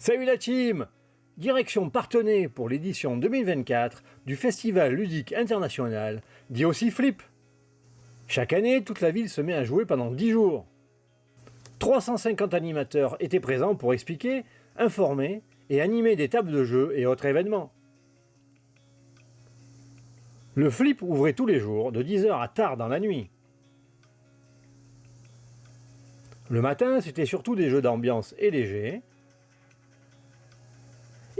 Salut la team! Direction Parthenay pour l'édition 2024 du Festival ludique international, dit aussi Flip. Chaque année, toute la ville se met à jouer pendant 10 jours. 350 animateurs étaient présents pour expliquer, informer et animer des tables de jeux et autres événements. Le Flip ouvrait tous les jours, de 10h à tard dans la nuit. Le matin, c'était surtout des jeux d'ambiance et légers.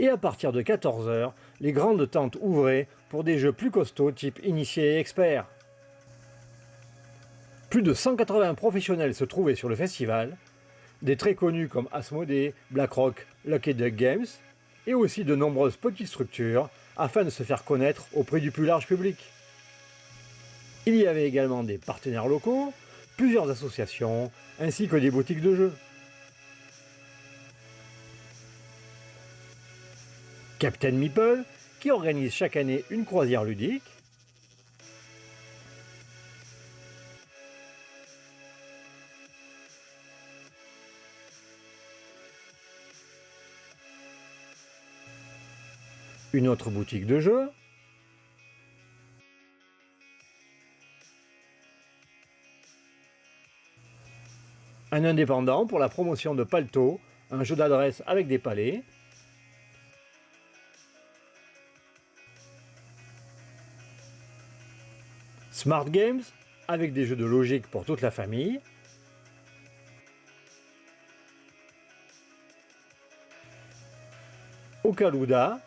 Et à partir de 14h, les grandes tentes ouvraient pour des jeux plus costauds type initié et expert. Plus de 180 professionnels se trouvaient sur le festival, des très connus comme Asmodée, BlackRock, Lucky Duck Games, et aussi de nombreuses petites structures afin de se faire connaître auprès du plus large public. Il y avait également des partenaires locaux, plusieurs associations, ainsi que des boutiques de jeux. Captain Meeple, qui organise chaque année une croisière ludique. Une autre boutique de jeux. Un indépendant pour la promotion de Palto, un jeu d'adresse avec des palets. Smart Games, avec des jeux de logique pour toute la famille. Okaluda,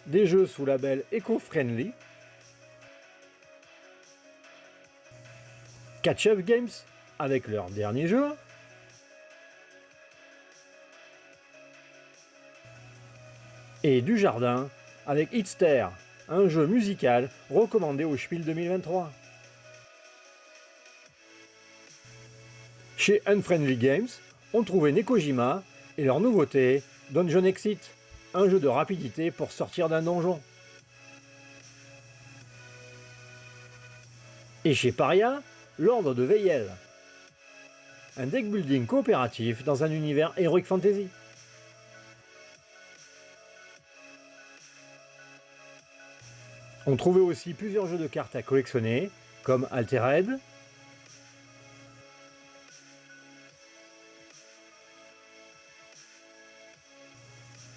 des jeux sous label éco-friendly. Catch Up Games, avec leur dernier jeu. Et du jardin, avec Hitster, un jeu musical recommandé au Spiel 2023. Chez Unfriendly Games, on trouvait Nekojima et leur nouveauté, Dungeon Exit, un jeu de rapidité pour sortir d'un donjon. Et chez Paria, l'Ordre de Veyel, un deck building coopératif dans un univers Heroic Fantasy. On trouvait aussi plusieurs jeux de cartes à collectionner, comme Altered,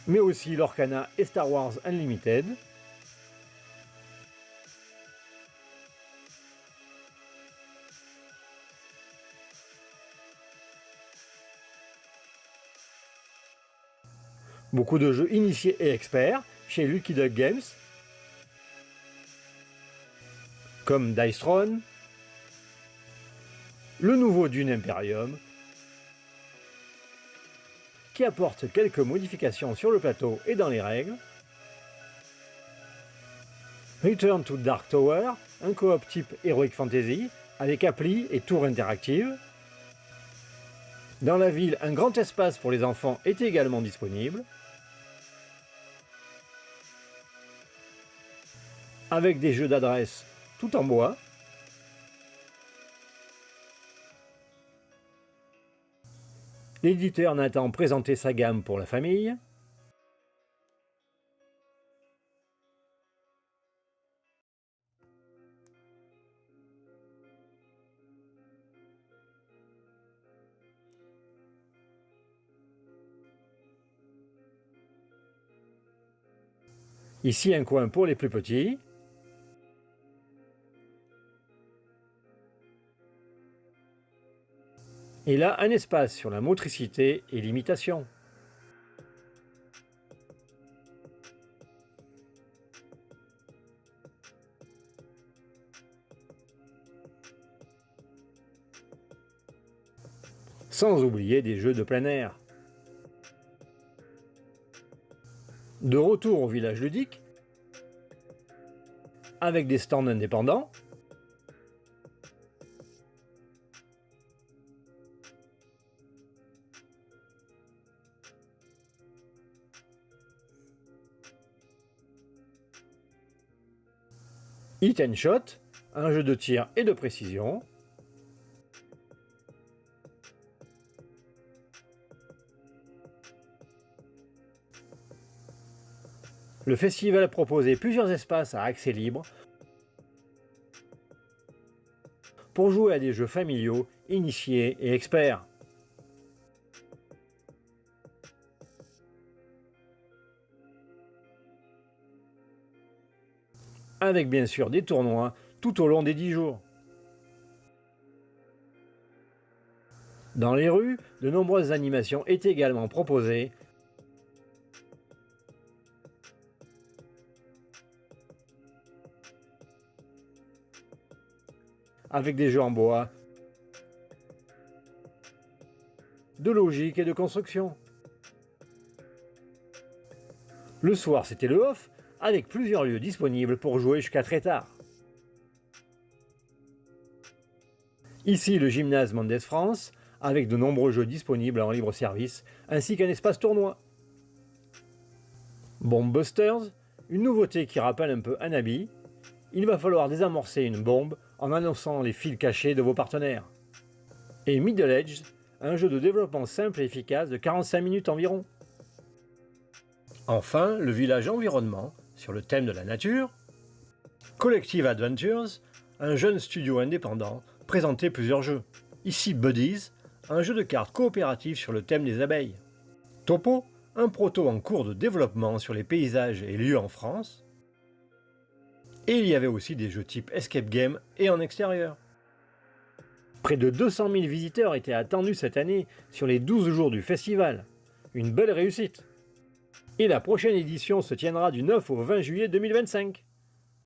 mais aussi Lorcana et Star Wars Unlimited, beaucoup de jeux initiés et experts chez Lucky Duck Games, comme Dice Throne, le nouveau Dune Imperium, qui apporte quelques modifications sur le plateau et dans les règles, Return to Dark Tower, un coop type Heroic Fantasy, avec appli et tour interactive. Dans la ville, un grand espace pour les enfants est également disponible, avec des jeux d'adresse tout en bois. L'éditeur Nathan présentait sa gamme pour la famille. Ici un coin pour les plus petits. Et là, un espace sur la motricité et l'imitation. Sans oublier des jeux de plein air. De retour au village ludique, avec des stands indépendants, Hit and Shot, un jeu de tir et de précision, Le festival proposait plusieurs espaces à accès libre pour jouer à des jeux familiaux, initiés et experts. Avec bien sûr des tournois tout au long des 10 jours. Dans les rues, de nombreuses animations étaient également proposées, avec des jeux en bois, de logique et de construction. Le soir, c'était le off, avec plusieurs lieux disponibles pour jouer jusqu'à très tard. Ici, le gymnase Mendes France, avec de nombreux jeux disponibles en libre service, ainsi qu'un espace tournoi. Bomb Busters, une nouveauté qui rappelle un peu Hanabi. Il va falloir désamorcer une bombe en annonçant les fils cachés de vos partenaires. Et Middle Edge, un jeu de développement simple et efficace de 45 minutes environ. Enfin, le village environnement, sur le thème de la nature. Collective Adventures, un jeune studio indépendant, présentait plusieurs jeux. Ici Buddies, un jeu de cartes coopératif sur le thème des abeilles. Topo, un proto en cours de développement sur les paysages et lieux en France. Et il y avait aussi des jeux type escape game et en extérieur. Près de 200 000 visiteurs étaient attendus cette année sur les 12 jours du festival. Une belle réussite. Et la prochaine édition se tiendra du 9 au 20 juillet 2025.